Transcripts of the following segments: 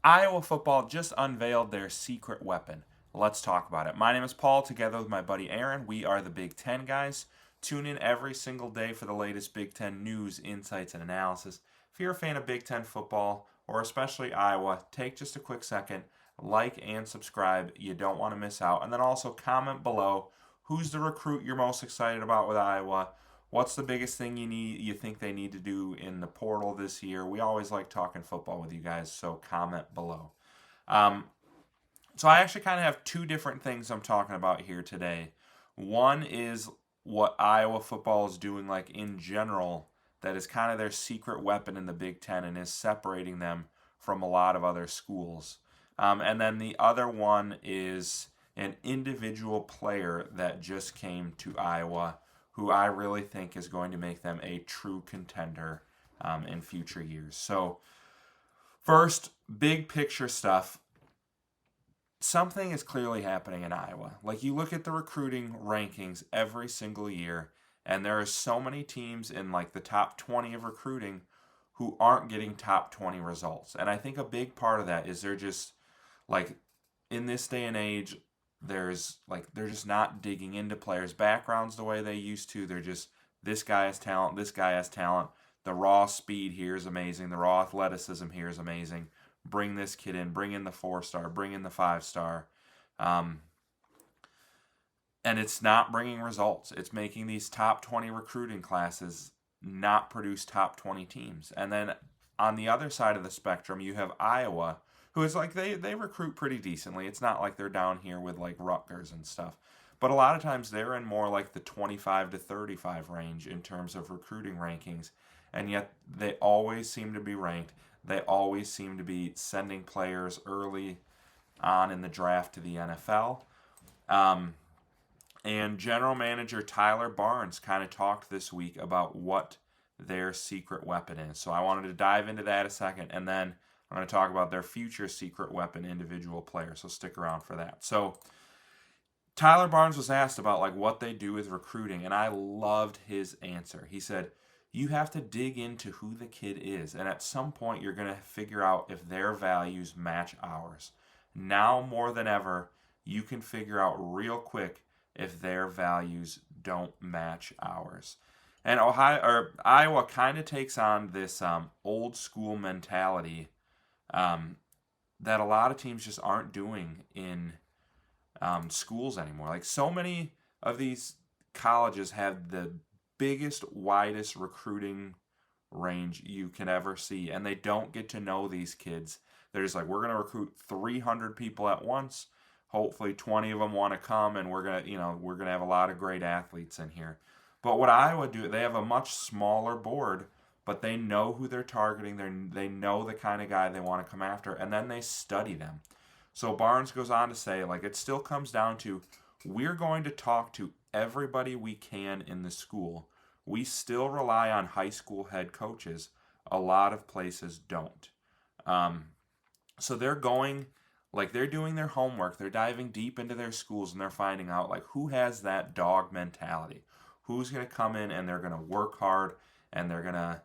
Iowa football just unveiled their secret weapon. Let's talk about it. My name is Paul, together with my buddy Aaron. We are the Big Ten guys. Tune in every single day for the latest Big Ten news, insights, and analysis. If you're a fan of Big Ten football, or especially Iowa, take just a quick second, like and subscribe. You don't want to miss out. And then also comment below who's the recruit you're most excited about with Iowa. What's the biggest thing you think they need to do in the portal this year? We always like talking football with you guys, so comment below. Um, so I actually kind of have two different things I'm talking about here today. One is what Iowa football is doing like in general that is kind of their secret weapon in the Big Ten and is separating them from a lot of other schools. And then the other one is an individual player that just came to Iowa who I really think is going to make them a true contender in future years. So, first, big picture stuff. Something is clearly happening in Iowa. Like, you look at the recruiting rankings every single year, and there are so many teams in like the top 20 of recruiting who aren't getting top 20 results. And I think a big part of that is they're just like in this day and age, they're just not digging into players' backgrounds the way they used to. They're just this guy has talent, this guy has talent. The raw speed here is amazing. The raw athleticism here is amazing. Bring this kid in. Bring in the 4-star. Bring in the 5-star. And it's not bringing results. It's making these top 20 recruiting classes not produce top 20 teams. And then on the other side of the spectrum, you have Iowa, who is like they recruit pretty decently. It's not like they're down here with like Rutgers and stuff. But a lot of times they're in more like the 25 to 35 range in terms of recruiting rankings. And yet they always seem to be ranked. They always seem to be sending players early on in the draft to the NFL. And general manager Tyler Barnes kind of talked this week about what their secret weapon is. So I wanted to dive into that a second, and then I'm going to talk about their future secret weapon individual player. So stick around for that. So Tyler Barnes was asked about like what they do with recruiting, and I loved his answer. He said, "You have to dig into who the kid is, and at some point you're going to figure out if their values match ours. Now more than ever, you can figure out real quick if their values don't match ours." And Iowa kind of takes on this old school mentality that a lot of teams just aren't doing in schools anymore. Like so many of these colleges have the biggest, widest recruiting range you can ever see, and they don't get to know these kids. They're just like, we're going to recruit 300 people at once. Hopefully 20 of them want to come, and we're going to have a lot of great athletes in here. But what Iowa do, they have a much smaller board, but they know who they're targeting. They know the kind of guy they want to come after, and then they study them. So Barnes goes on to say, like, it still comes down to we're going to talk to everybody we can in the school. We still rely on high school head coaches. A lot of places don't. So they're going, like, they're doing their homework. They're diving deep into their schools, and they're finding out, like, who has that dog mentality. Who's going to come in and they're going to work hard and they're going to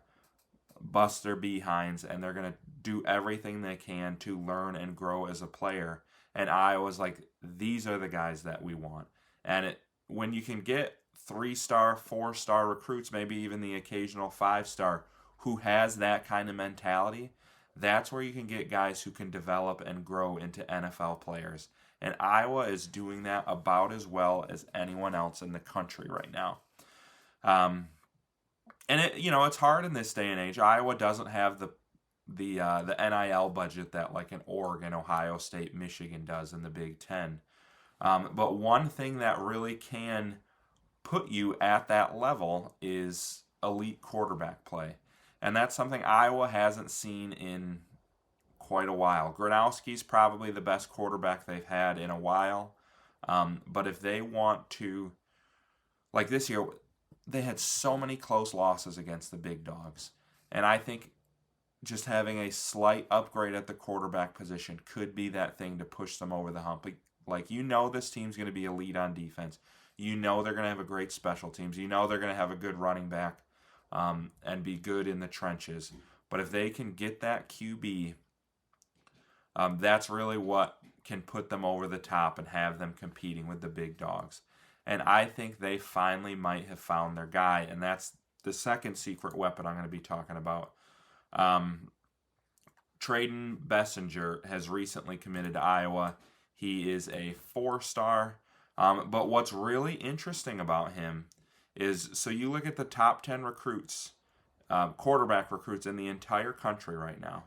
bust their behinds and they're going to do everything they can to learn and grow as a player. And Iowa's like, these are the guys that we want. And when you can get 3-star, 4-star recruits, maybe even the occasional 5-star who has that kind of mentality, that's where you can get guys who can develop and grow into NFL players. And Iowa is doing that about as well as anyone else in the country right now. And it's hard in this day and age. Iowa doesn't have the NIL budget that like an Oregon, Ohio State, Michigan does in the Big Ten. But one thing that really can put you at that level is elite quarterback play. And that's something Iowa hasn't seen in quite a while. Gronowski's probably the best quarterback they've had in a while. But if they want to, like this year, they had so many close losses against the big dogs. And I think just having a slight upgrade at the quarterback position could be that thing to push them over the hump. Like, this team's going to be elite on defense. They're going to have a great special teams. They're going to have a good running back and be good in the trenches. But if they can get that QB That's really what can put them over the top and have them competing with the big dogs. And I think they finally might have found their guy, and that's the second secret weapon I'm going to be talking about. Tradon Bessinger has recently committed to Iowa. He is a 4-star. But what's really interesting about him is, so you look at the top 10 recruits, quarterback recruits in the entire country right now.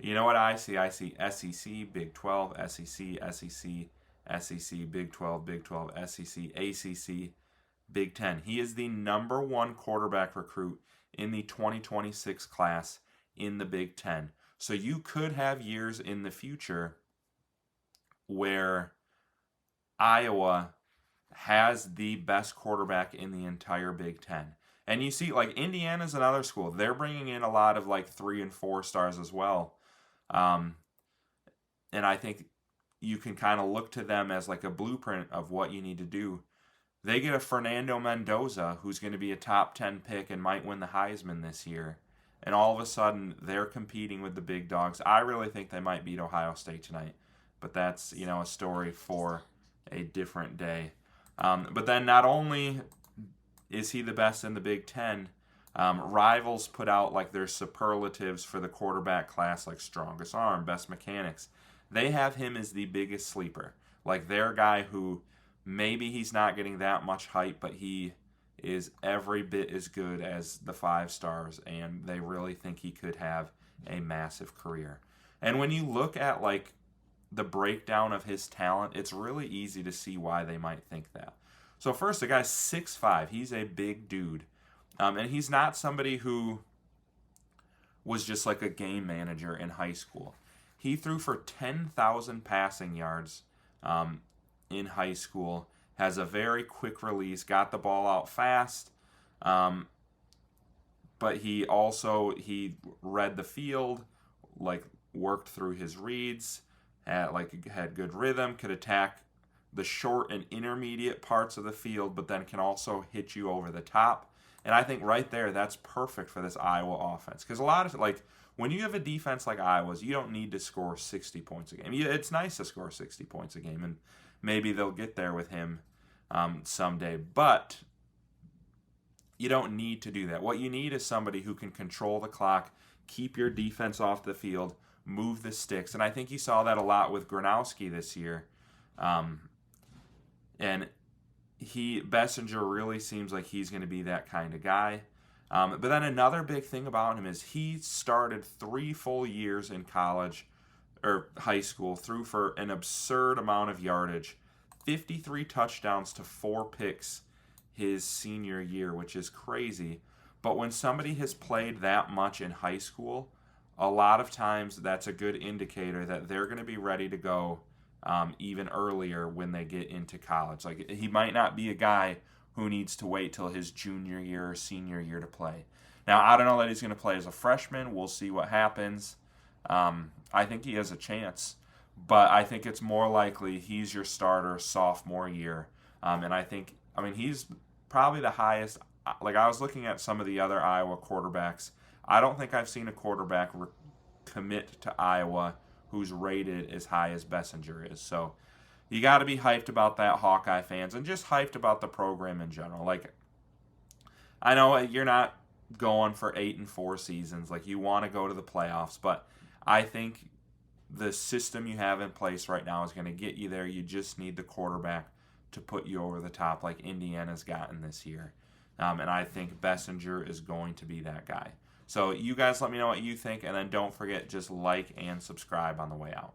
You know what I see? I see SEC, Big 12, SEC, SEC, Big 12, Big 12, SEC, ACC, Big 10. He is the number one quarterback recruit in the 2026 class in the Big 10. So you could have years in the future where Iowa has the best quarterback in the entire Big 10. And you see, like, Indiana's another school. They're bringing in a lot of, like, 3 and 4 stars as well. And I think you can kind of look to them as, like, a blueprint of what you need to do. They get a Fernando Mendoza, who's going to be a top 10 pick and might win the Heisman this year. And all of a sudden, they're competing with the big dogs. I really think they might beat Ohio State tonight. But that's, a story for a different day. But then not only is he the best in the Big Ten, Rivals put out like their superlatives for the quarterback class, like strongest arm, best mechanics. They have him as the biggest sleeper. Like their guy who maybe he's not getting that much hype, but he is every bit as good as the 5 stars, and they really think he could have a massive career. And when you look at like the breakdown of his talent, it's really easy to see why they might think that. So first, the guy's 6'5". He's a big dude. And he's not somebody who was just like a game manager in high school. He threw for 10,000 passing yards in high school, has a very quick release, got the ball out fast, but he read the field, like worked through his reads, had good rhythm, could attack the short and intermediate parts of the field, but then can also hit you over the top. And I think right there, that's perfect for this Iowa offense. Because a lot of, like, when you have a defense like Iowa's, you don't need to score 60 points a game. It's nice to score 60 points a game, and maybe they'll get there with him someday. But you don't need to do that. What you need is somebody who can control the clock, keep your defense off the field, move the sticks. And I think you saw that a lot with Gronowski this year. And Bessinger really seems like he's going to be that kind of guy. But then another big thing about him is he started 3 full years in college or high school, threw for an absurd amount of yardage, 53 touchdowns to 4 picks his senior year, which is crazy. But when somebody has played that much in high school, a lot of times that's a good indicator that they're going to be ready to go even earlier when they get into college. Like, he might not be a guy who needs to wait till his junior year or senior year to play. Now, I don't know that he's going to play as a freshman. We'll see what happens. I think he has a chance, but I think it's more likely he's your starter sophomore year. And he's probably the highest. Like, I was looking at some of the other Iowa quarterbacks. I don't think I've seen a quarterback commit to Iowa who's rated as high as Bessinger is. So you got to be hyped about that, Hawkeye fans, and just hyped about the program in general. Like, I know you're not going for 8-4 seasons. Like, you want to go to the playoffs, but I think the system you have in place right now is going to get you there. You just need the quarterback to put you over the top like Indiana's gotten this year. And I think Bessinger is going to be that guy. So you guys let me know what you think, and then don't forget, just like and subscribe on the way out.